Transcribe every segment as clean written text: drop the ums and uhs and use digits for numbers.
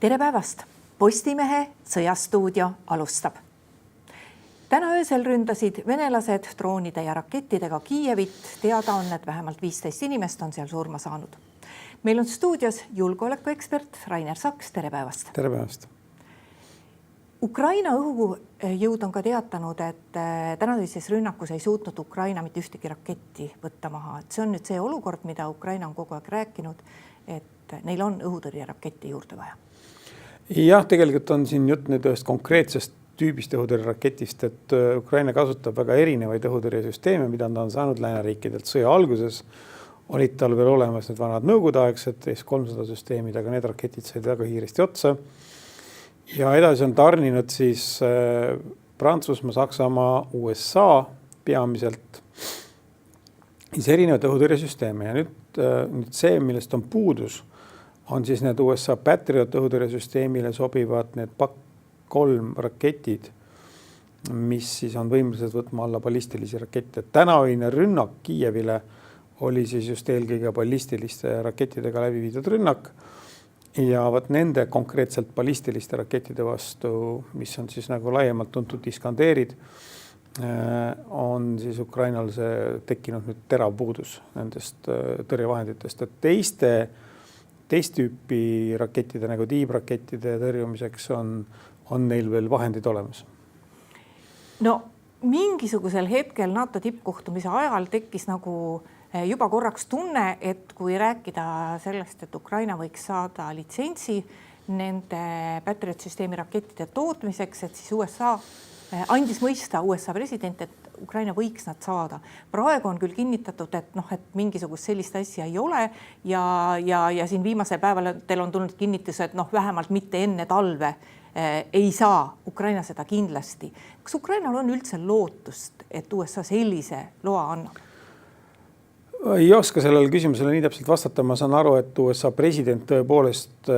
Tere päevast! Postimehe sõjastuudio alustab. Täna öösel ründasid venelased droonide ja rakettidega Kiievit. Teada on, et vähemalt 15 inimest on seal surma saanud. Meil on stuudios julgeolekuekspert Rainer Saks. Tere päevast! Tere päevast! Ukraina õhujõud on ka teatanud, et tänadises rünnakus ei suutnud Ukraina mitte ühtegi raketti võtta maha. See on nüüd see olukord, mida Ukraina on kogu aeg rääkinud, et neil on õhutõrjeraketti juurde vaja. Jah, tegelikult on siin jutt nüüd ühest konkreetsest tüübist õhutõrjeraketist, et Ukraina kasutab väga erinevaid õhutõrjesüsteeme, mida ta on saanud lääneriikidelt sõja alguses. Olid tal veel olemas need vanad nõukogudeaegsed S-300 süsteemid, aga need raketid said väga kiiresti otsa. Ja edasi on tarninud siis Prantsusmaa, Saksamaa, USA peamiselt erinevad õhutõrjesüsteeme. Ja nüüd see, millest on puudus, on siis need USA Patriot õhutõrjesüsteemile sobivad need PAK-3 raketid, mis siis on võimelised võtma alla ballistilisi rakette. Tänaõine rünnak Kiievile oli siis just eelkõige ballistiliste rakettidega läbi viidud rünnak. Ja võt nende konkreetselt ballistiliste rakettide vastu, mis on siis nagu laiemalt tuntud Iskanderid, on siis Ukrainal see tekkinud nüüd terav puudus nendest tõrjevahenditest. Et teist tüüpi rakettide nagu tiibrakettide tõrjumiseks on neil veel vahendid olemas. No mingisugusel hetkel NATO tippkohtumise ajal tekkis nagu juba korraks tunne, et kui rääkida sellest, et Ukraina võiks saada litsentsi nende Patriot-süsteemi rakettide tootmiseks, et siis USA andis mõista USA president, et Ukraina võiks nad saada. Praegu on küll kinnitatud, et mingisugust sellist asja ei ole ja siin viimasel päeval teil on tulnud kinnitus, et vähemalt mitte enne talve ei saa Ukraina seda kindlasti. Kas Ukrainal on üldse lootust, et USA sellise loa annab? Ei oska sellele küsimusele nii täpselt vastata. Ma saan aru, et USA president tõepoolest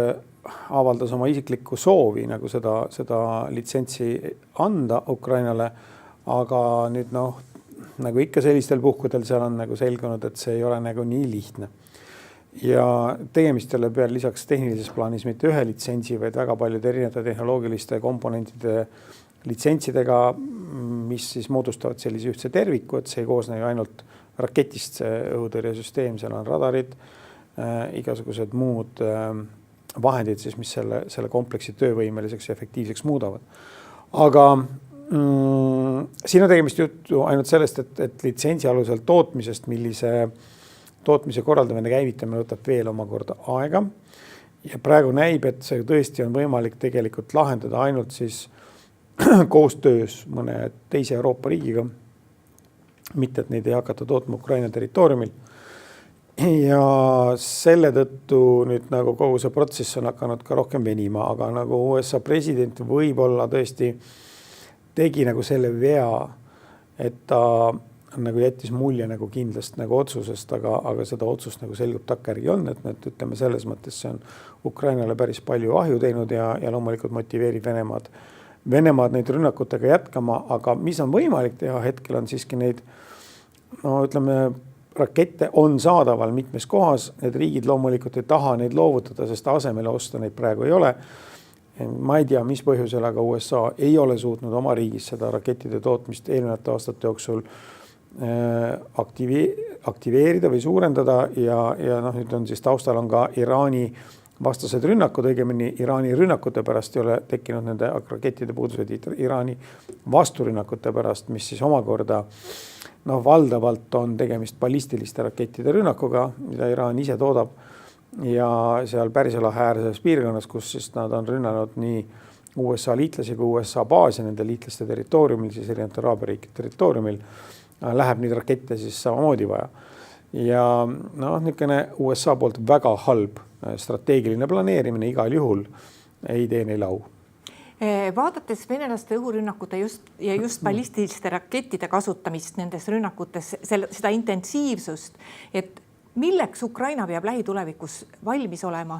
avaldas oma isiklikku soovi nagu seda litsentsi anda Ukrainale, aga nüüd nagu ikka sellistel puhkudel seal on nagu selgunud, et see ei ole nagu nii lihtne. Ja tegemist jälle peal lisaks tehnilises plaanis mitte ühe litsentsi, vaid väga paljude erinevate tehnoloogiliste komponentide litsentsidega, mis siis moodustavad sellise ühtse terviku, et see ei koosne ju ainult raketist see õhutõrjesüsteem, seal on radarid, igasugused muud vahendid, siis, mis selle kompleksi töövõimeliseks ja efektiivseks muudavad. Aga siin on tegemist juttu ainult sellest, et litsentsi alusel tootmisest, millise tootmise korraldamine käivitamine võtab veel omakorda aega. Ja praegu näib, et see tõesti on võimalik tegelikult lahendada ainult siis koostöös mõne teise Euroopa riigiga, mitte, et neid ei hakata tootma Ukraina territooriumil. Ja selle tõttu nüüd nagu kogu see protsess on hakanud ka rohkem venima, aga nagu USA president võib-olla tõesti tegi nagu selle vea, et ta nagu jättis mulje nagu kindlast nagu otsusest, aga seda otsust nagu selgub takkärgi on, et need, ütleme, selles mõttes see on Ukrainale päris palju ahju teinud ja loomulikult motiveerib Venemaad neid rünnakutega jätkama, aga mis on võimalik teha hetkel on siiski neid, ütleme, rakette on saadaval mitmes kohas, need riigid loomulikult ei taha neid loovutada, sest asemele osta neid praegu ei ole. Ma ei tea, mis põhjusel, aga USA ei ole suutnud oma riigis seda rakettide tootmist eelmiste aastate jooksul aktiveerida või suurendada ja nüüd on siis taustal on ka Iraani vastased rünnakud, õigemini Iraani rünnakute pärast ei ole tekkinud nende rakettide puudused Iraani vasturünnakute pärast, mis siis omakorda valdavalt on tegemist ballistiliste rakettide rünnakuga, mida Iraan ise toodab ja seal Pärsia lahe äärses piirkonnas, kus siis nad on rünnanud nii USA liitlasi kui USA baasi nende liitlaste territooriumil, siis erinevate Araabia riikide territooriumil, läheb neid rakette siis samamoodi vaja. Ja niisugune USA poolt väga halb strateegiline planeerimine igal juhul ei tee neil au. Vaadates venelaste õhurünnakute just ballistiliste rakettide kasutamist nendes rünnakutes, seda intensiivsust, et milleks Ukraina peab lähitulevikus valmis olema,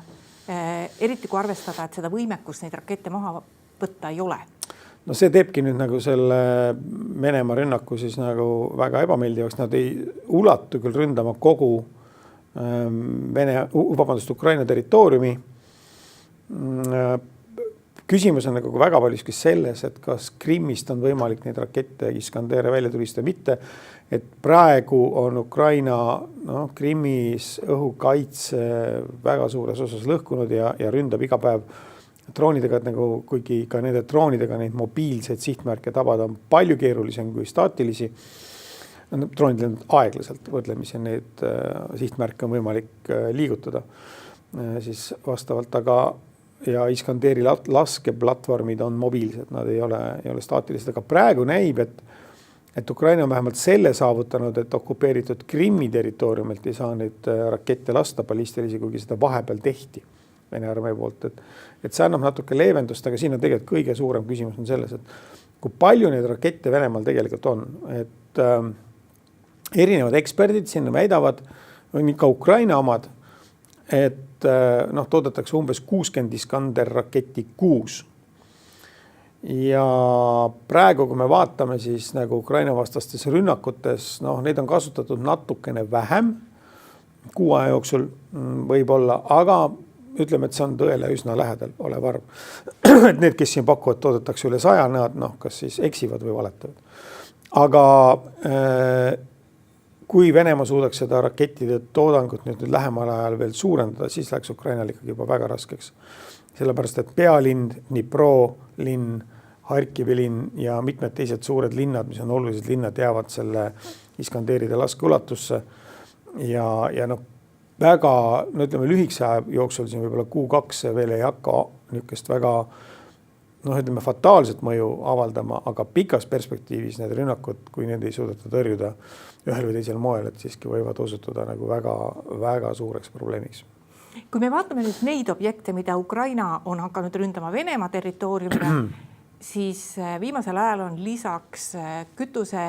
eriti kui arvestada, et seda võimekust neid rakette maha võtta ei ole? No see teebki nüüd nagu selle Venemaa rünnaku siis nagu väga ebameeldivaks. Nad ei ulatu küll ründama kogu Ukraina territooriumi, Küsimus on nagu väga paljuski selles, et kas Krimmist on võimalik neid rakette Iskandere välja tulistada või mitte. Et praegu on Ukraina Krimmis õhukaitse väga suures osas lõhkunud ja ründab iga päev droonidega, et nagu kuigi ka nende droonidega neid mobiilseid sihtmärke tabada on palju keerulisem kui staatilisi. Droonid on aeglaselt võrdlemisi, neid sihtmärke on võimalik liigutada siis vastavalt, aga ja Iskanderi laskeplatvormid on mobiilsed, nad ei ole staatilised, aga praegu näib, et Ukraina on vähemalt selle saavutanud, et okupeeritud Krimmi territooriumilt ei saa neid rakette lasta ballistilisi, kuigi seda vahepeal tehti Vene armee poolt, et see annab natuke leevendust, aga siin on tegelikult kõige suurem küsimus on selles, et kui palju neid rakette Venemaal tegelikult on, et erinevad eksperdid sinna väidavad, on ikka Ukraina omad, et toodetakse umbes 60 Iskander raketti kuus. Ja praegu, kui me vaatame siis nagu Ukraina vastastes rünnakutes, neid on kasutatud natukene vähem kuu aja jooksul võib-olla, aga ütleme, et see on tõele üsna lähedal olev arv. Et need, kes siin pakuvad, toodetakse üle 100, nad kas siis eksivad või valetavad. Aga kui Venemaa suudaks seda rakettide toodangut nüüd lähemal ajal veel suurendada, siis läheks Ukrainal ikkagi juba väga raskeks. Sellepärast, et pealinn, Dnipro linn, Harkivi linn ja mitmed teised suured linnad, mis on olulised linnad, jäävad selle Iskanderide laskeulatusse. Ja väga, ütleme lühikese aja jooksul siin võib-olla Q2 veel ei hakka niisugust väga fataalset mõju avaldama, aga pikas perspektiivis need rünnakud, kui need ei suudeta tõrjuda ühel või teisel moel, et siiski võivad osutuda nagu väga, väga suureks probleemiks. Kui me vaatame nüüd neid objekte, mida Ukraina on hakanud ründama Venemaa territooriumile, siis viimasel ajal on lisaks kütuse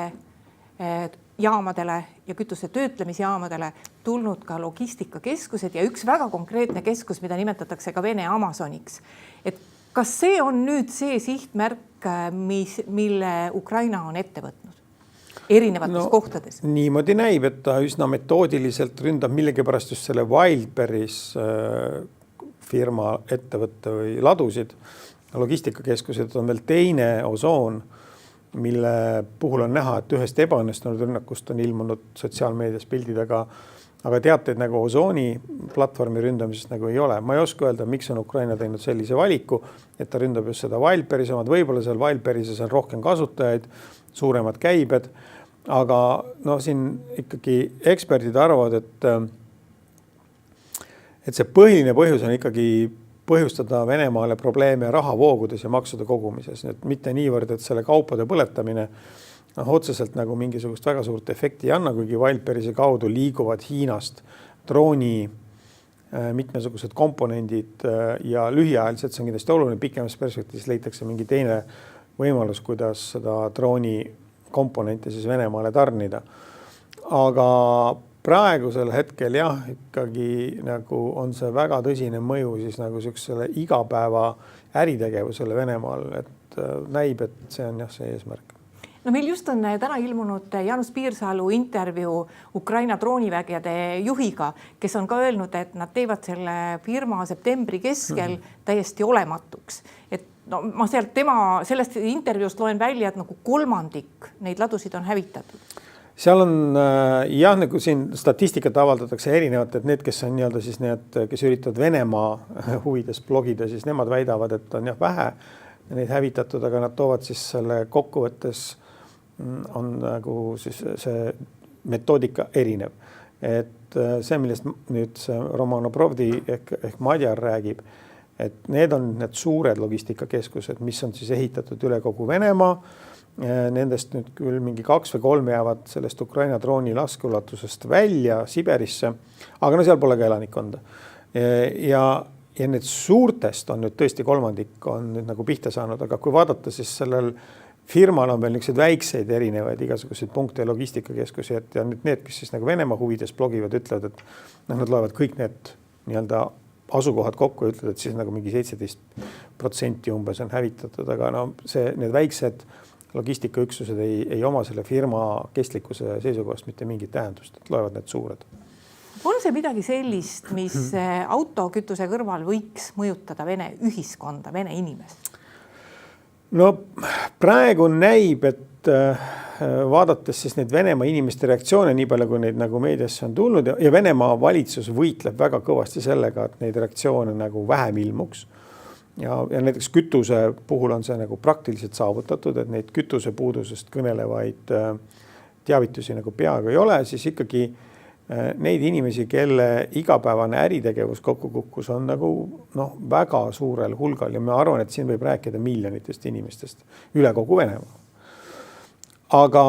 jaamadele ja kütuse töötlemisjaamadele tulnud ka logistikakeskused ja üks väga konkreetne keskus, mida nimetatakse ka Vene Amazoniks. Et kas see on nüüd see sihtmärk, mille Ukraina on ette võtnud erinevates kohtades? Niimoodi näib, et ta üsna metoodiliselt ründab millegipärast just selle Wildberries firma ettevõtte või ladusid. Logistikakeskused on veel teine osoon, mille puhul on näha, et ühest ebaõnnestunud rünnakust on ilmunud sotsiaalmeedias pildid, aga teateid nagu osooni platvormi ründamisest nagu ei ole. Ma ei oska öelda, miks on Ukraina teinud sellise valiku, et ta ründab just seda Wildberries omad. Võib-olla seal Wildberries on rohkem kasutajaid, suuremad käibed, aga siin ikkagi eksperdid arvavad, et see põhiline põhjus on ikkagi põhjustada Venemaale probleeme rahavoogudes ja maksude kogumises. Et mitte niivõrd, et selle kaupade põletamine otseselt nagu mingisugust väga suurt efekti ei anna, kuigi Wildberriesi kaudu liiguvad Hiinast drooni mitmesugused komponendid ja lühiajaliselt see on kindlasti oluline, pikemas perspektiivis leitakse mingi teine võimalus, kuidas seda drooni komponente siis Venemaale tarnida. Aga praegusel hetkel jah, ikkagi nagu on see väga tõsine mõju siis nagu sellisele igapäeva äritegevusele Venemaal, et näib, et see on jah see eesmärk. Meil just on täna ilmunud Jaanus Piirsalu intervjuu Ukraina droonivägede juhiga, kes on ka öelnud, et nad teevad selle firma septembri keskel täiesti olematuks. Et ma sellest intervjuust loen välja, et nagu kolmandik neid ladusid on hävitatud. Seal on jah, nagu siin statistikat avaldatakse erinevat, et need, kes on nii-öelda siis need, kes üritavad Venemaa huvides blogida, siis nemad väidavad, et on jah vähe neid hävitatud, aga nad toovad siis selle kokkuvõttes on nagu siis see metoodika erinev. Et see, millest nüüd see Romano Provdi ehk Madjar räägib, et need on need suured logistikakeskused, mis on siis ehitatud üle kogu Venemaa. Nendest nüüd küll mingi 2 või 3 jäävad sellest Ukraina drooni laskeulatusest välja Siberisse, aga seal pole ka elanikkonda. Ja need suurtest on nüüd tõesti kolmandik on nüüd nagu pihta saanud, aga kui vaadata, siis sellel firmal on veel niisugused väikseid erinevaid igasuguseid punkte ja logistikakeskusi, ja need, kes siis nagu Venemaa huvides blogivad, ütlevad, et nad loevad kõik need nii-öelda asukohad kokku ja ütlevad, et siis nagu mingi 17% umbes on hävitatud, aga need väiksed logistikaüksused ei oma selle firma kestlikkuse seisukohast mitte mingit tähendust, et loevad need suured. On see midagi sellist, mis autokütuse kõrval võiks mõjutada Vene ühiskonda, Vene inimest? No praegu näib, et vaadates siis neid Venemaa inimeste reaktsioone, nii palju kui neid nagu meediasse on tulnud ja Venemaa valitsus võitleb väga kõvasti sellega, et neid reaktsioone nagu vähem ilmuks. Ja näiteks kütuse puhul on see nagu praktiliselt saavutatud, et neid kütuse puudusest kõnelevaid teavitusi nagu peaaegu ei ole, siis ikkagi neid inimesi, kelle igapäevane äritegevus kokku kukkus, on nagu väga suurel hulgal ja ma arvan, et siin võib rääkida miljonitest inimestest üle kogu Venemaa. Aga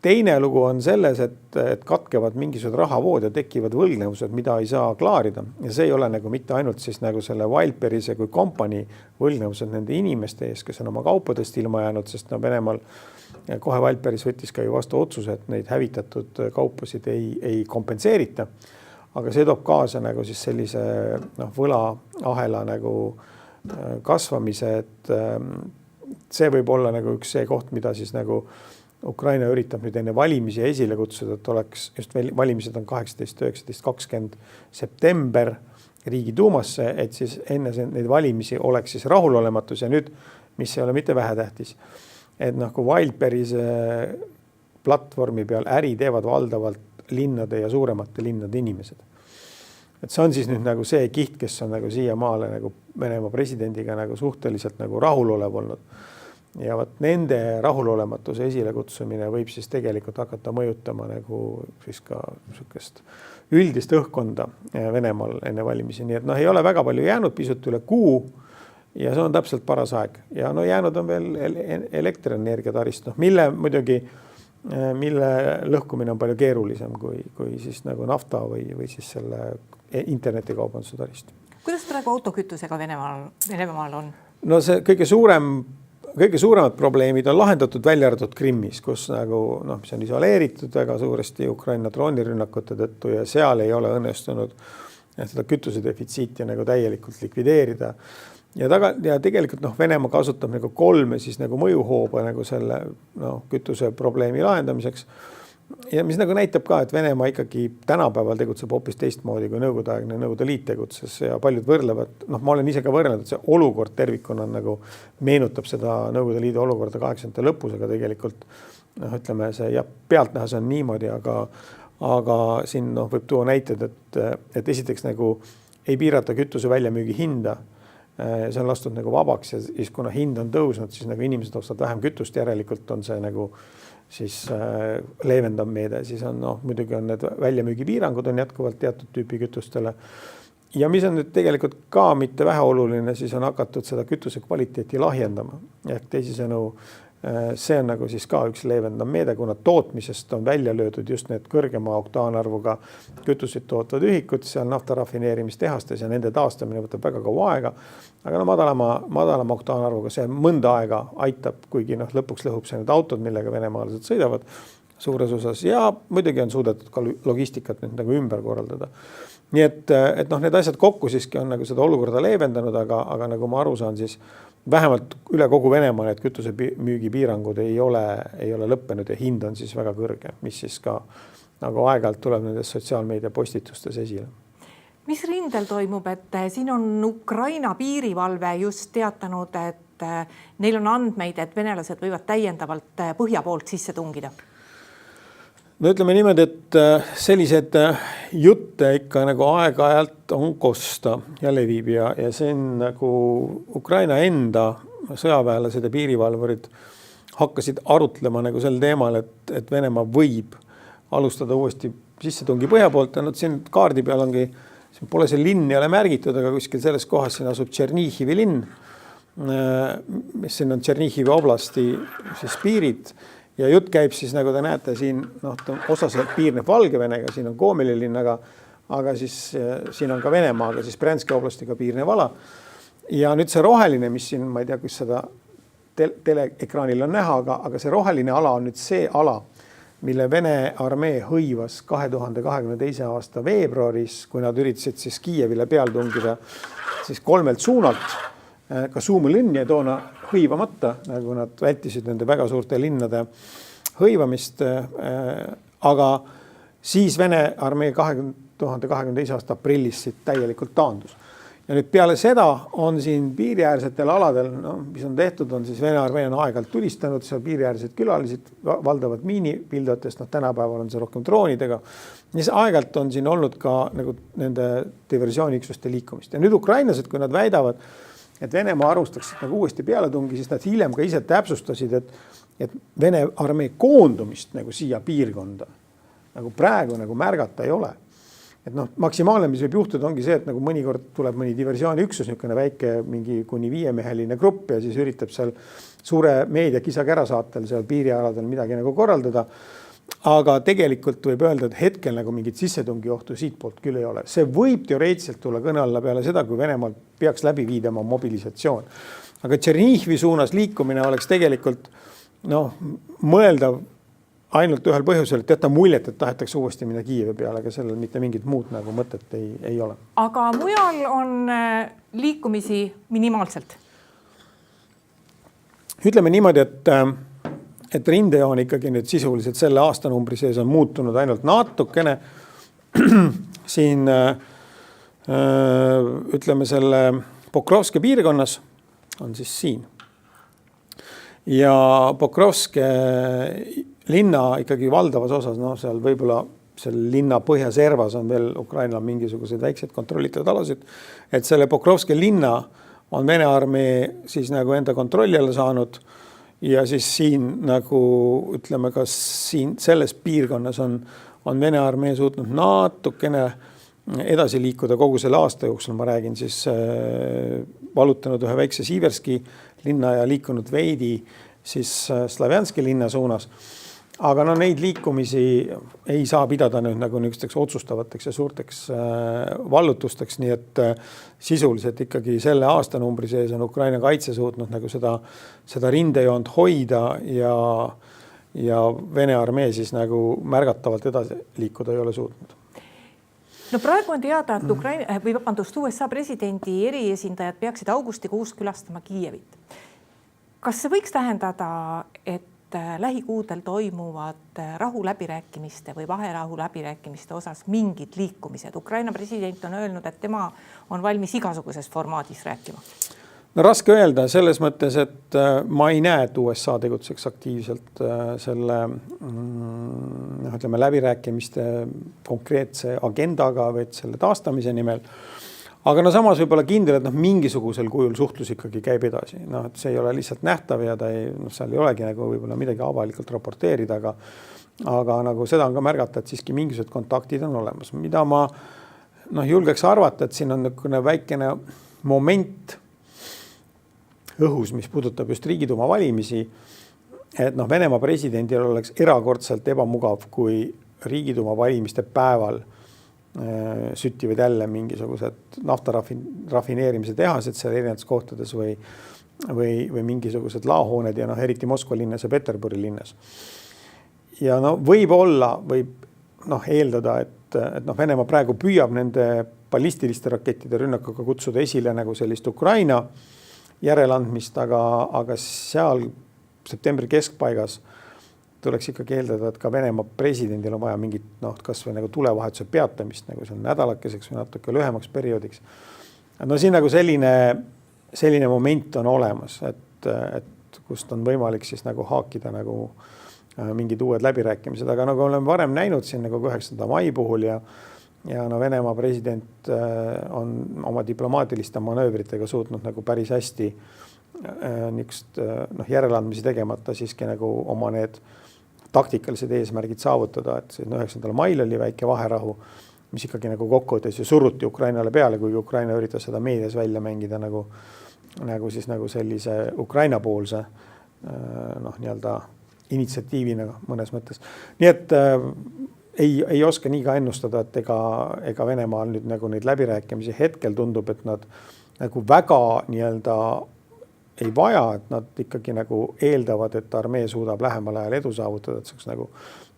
teine lugu on selles, et katkevad mingisugused rahavood ja tekivad võlgnevused, mida ei saa klaarida. Ja see ei ole nagu mitte ainult siis nagu selle Wildberry'se kui kompanii võlgnevused nende inimeste ees, kes on oma kaupadest ilma jäänud, sest Venemaal kohe Wildberry's võttis ka ju vastu otsuse, et neid hävitatud kaupasid ei kompenseerita. Aga see toob kaasa nagu siis sellise võlaahela nagu kasvamise, et see võib olla nagu üks see koht, mida siis nagu Ukraina üritab nüüd enne valimisi esile kutsuda, et oleks just valimised on 18, 19, 20 september Riigiduumasse, et siis enne neid valimisi oleks siis rahulolematus ja nüüd, mis ei ole mitte vähetähtis, et kui Wildberry's platvormi peal äri teevad valdavalt linnade ja suuremate linnade inimesed. Et see on siis nüüd nagu see kiht, kes on nagu siiamaale nagu Venemaa presidendiga nagu suhteliselt nagu rahulolev olnud. Ja nende rahulolematuse esilekutsumine võib siis tegelikult hakata mõjutama nagu siis ka sükest üldist õhkkonda Venemaal enne valimisi. Nii et ei ole väga palju jäänud, pisut üle kuu ja see on täpselt paras aeg. Ja jäänud on veel elektrienergia tarist, mille muidugi, mille lõhkumine on palju keerulisem kui siis nagu nafta või siis selle internetikaubanduse tarist. Kuidas praegu autokütusega Venemaal on? No see kõige suuremad probleemid on lahendatud välja arvatud Krimmis, kus nagu, mis on isoleeritud väga suuresti Ukraina droonirünnakute tõttu ja seal ei ole õnnestunud seda kütuse defitsiiti nagu täielikult likvideerida. Ja tegelikult Venemaa kasutab nagu 3 siis nagu mõjuhooba nagu selle kütuse probleemi lahendamiseks. Ja mis nagu näitab ka, et Venemaa ikkagi tänapäeval tegutseb hoopis teistmoodi kui Nõukogude-aegne Nõukogude Liit tegutses ja paljud võrdlevad, ma olen ise ka võrrelnud, et see olukord tervikuna nagu meenutab seda Nõukogude Liidu olukorda 80. lõpus, aga tegelikult ütleme see pealtnäha see on niimoodi, aga siin võib tuua näited, et esiteks nagu ei piirata kütuse väljamüügi hinda. See on lastud nagu vabaks ja siis kuna hind on tõusnud, siis nagu inimesed ostavad vähem kütust, järelikult on see nagu siis leevendav meede, siis on muidugi on need väljamüügipiirangud on jätkuvalt teatud tüüpi kütustele. Ja mis on nüüd tegelikult ka mitte väheoluline, siis on hakatud seda kütuse kvaliteeti lahjendama. Ehk teisisõnu, see on nagu siis ka üks leevendav meede, kuna tootmisest on välja löödud just need kõrgema oktaanarvuga kütusid tootvad ühikud, seal nafta rafineerimistehastes ja nende taastamine võtab väga kaua aega. Aga madalama oktaanarvuga see mõnda aega aitab, kuigi lõpuks lõhub see need autod, millega venemaalased sõidavad suures osas ja muidugi on suudetud ka logistikat nüüd nagu ümber korraldada. Nii et need asjad kokku siiski on nagu seda olukorda leevendanud, aga nagu ma aru saan, siis vähemalt üle kogu Venemaa need kütuse müügipiirangud ei ole lõppenud ja hind on siis väga kõrge, mis siis ka nagu aeg-ajalt tuleb nendes sotsiaalmeedia postitustes esile. Mis rindel toimub, et siin on Ukraina piirivalve just teatanud, et neil on andmeid, et venelased võivad täiendavalt põhja poolt sisse tungida? No ütleme niimoodi, et sellised jutte ikka nagu aeg-ajalt on kosta ja levib ja see on nagu Ukraina enda sõjaväelased ja piirivalvurid hakkasid arutlema nagu sel teemal, et Venemaa võib alustada uuesti sissetungi põhja poolt ja siin kaardi peal ongi, siin pole see linn ei ole märgitud, aga kuskil selles kohas siin asub Tšernihivi linn, mis siin on Tšernihivi oblasti siis piirid ja jutt käib siis, nagu te näete siin, osa see piirneb Valgevenega, siin on Koomeli linn, aga siis siin on ka Venemaaga, siis Brянski oblastiga piirnev ala. Ja nüüd see roheline, mis siin, ma ei tea, kus seda teleekraanil on näha, aga see roheline ala on nüüd see ala, mille Vene armee hõivas 2022. aasta veebruaris, kui nad üritasid siis Kiievile peal tungida siis 3 suunalt, ka Suumi linn jäi toona hõivamata, nagu nad vältisid nende väga suurte linnade hõivamist, aga siis Vene armee 2022. aasta aprillis siit täielikult taandus. Ja nüüd peale seda on siin piiriäärsetel aladel, mis on tehtud, on siis Vene armee on aeg-ajalt tulistanud seal piiriäärseid külalisid, valdavalt miinipildujatest, tänapäeval on see rohkem droonidega. Siis aeg-ajalt on siin olnud ka nagu nende diversiooniüksuste liikumist. Ja nüüd ukrainlased, kui nad väidavad, et Venemaa arustaks nagu uuesti pealetungi, siis nad hiljem ka ise täpsustasid, et Vene armee koondumist nagu siia piirkonda nagu praegu nagu märgata ei ole. Et maksimaalne, mis võib juhtuda, ongi see, et nagu mõnikord tuleb mõni diversiooniüksus, niisugune väike mingi kuni 5-meheline grupp ja siis üritab seal suure meedia kisa-kära saatel seal piirialadel midagi nagu korraldada. Aga tegelikult võib öelda, et hetkel nagu mingit sissetungi ohtu siit poolt küll ei ole. See võib teoreetiliselt tulla kõne alla peale seda, kui Venemaal peaks läbi viidama mobilisatsioon. Aga Tšernihivi suunas liikumine oleks tegelikult mõeldav ainult ühel põhjusel, et jätta muljet, et tahetakse uuesti minna Kiievi peale, aga sellel mitte mingit muud nagu mõtet ei ole. Aga mujal on liikumisi minimaalselt? Ütleme niimoodi, et rindejoon ikkagi nüüd sisuliselt selle aastanumbri sees on muutunud ainult natukene. Siin ütleme selle Pokrovske piirkonnas on siis siin. Ja Pokrovske linna ikkagi valdavas osas, seal võib-olla selle linna põhjaservas on veel Ukraina mingisugused väiksed kontrollitud alasid, et selle Pokrovske linna on Vene armee siis nagu enda kontrolli alla saanud ja siis siin nagu ütleme, kas siin selles piirkonnas on Vene armee suutnud natukene edasi liikuda kogu selle aasta jooksul, ma räägin siis valutanud ühe väikse Siiverski linna ja liikunud veidi siis Slavjanski linna suunas. Aga neid liikumisi ei saa pidada nüüd nagu niisugusteks otsustavateks ja suurteks vallutusteks, nii et sisuliselt ikkagi selle aastanumbri sees on Ukraina kaitse suutnud nagu seda rindejoont hoida ja Vene armee siis nagu märgatavalt edasi liikuda ei ole suutnud. Praegu on teada, et USA presidendi eriesindajad peaksid augustikuus külastama Kiievit. Kas see võiks tähendada, et lähikuudel toimuvad rahuläbirääkimiste või vaherahuläbirääkimiste osas mingid liikumised? Ukraina president on öelnud, et tema on valmis igasuguses formaadis rääkima. Raske öelda selles mõttes, et ma ei näe, et USA tegutseks aktiivselt selle läbirääkimiste konkreetse agendaga või selle taastamise nimel. Aga samas võib olla kindel, et mingisugusel kujul suhtlus ikkagi käib edasi. Et see ei ole lihtsalt nähtav ja seal ei olegi nagu võib-olla midagi avalikult raporteerida, aga nagu seda on ka märgata, et siiski mingisugused kontaktid on olemas. Mida ma julgeks arvata, et siin on väikene moment õhus, mis puudutab just Riigiduuma valimisi, et Venemaa presidendil oleks erakordselt ebamugav, kui Riigiduuma valimiste päeval süttivad jälle mingisugused naftarafineerimise tehased seal erinevates kohtades või mingisugused laohooned ja eriti Moskva linnas ja Peterburi linnas. Ja võib eeldada, et Venemaa praegu püüab nende ballistiliste rakettide rünnakuga kutsuda esile nagu sellist Ukraina järeleandmist, aga seal septembri keskpaigas tuleks ikkagi eeldada, et ka Venemaa presidendil on vaja mingit kas või nagu tulevahetuse peatamist nagu seal nädalakeseks või natuke lühemaks perioodiks. Siin nagu selline moment on olemas, et kust on võimalik siis nagu haakida nagu mingid uued läbirääkimised, aga nagu oleme varem näinud siin nagu 9. mai puhul ja Venemaa president on oma diplomaatiliste manöövritega suutnud nagu päris hästi järeleandmisi tegemata siiski nagu oma need taktikalised eesmärgid saavutada, et 9. mail oli väike vaherahu, mis ikkagi nagu kokkuvõttes ju suruti Ukrainale peale, kuigi Ukraina üritas seda meedias välja mängida nagu sellise Ukraina poolse initsiatiivina mõnes mõttes. Nii et ei oska nii ka ennustada, et ega Venemaal nüüd nagu neid läbirääkimisi hetkel tundub, et nad nagu väga ei vaja, et nad ikkagi nagu eeldavad, et armee suudab lähemal ajal edu saavutada, et saaks nagu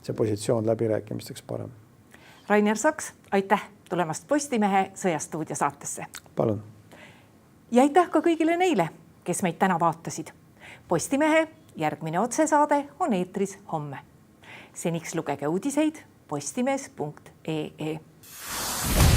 see positsioon läbirääkimisteks parem. Rainer Saks, aitäh tulemast Postimehe Sõjastuudio saatesse. Palun. Ja aitäh ka kõigile neile, kes meid täna vaatasid. Postimehe järgmine otsesaade on eetris homme. Seniks lugege uudiseid postimees.ee. Aitäh!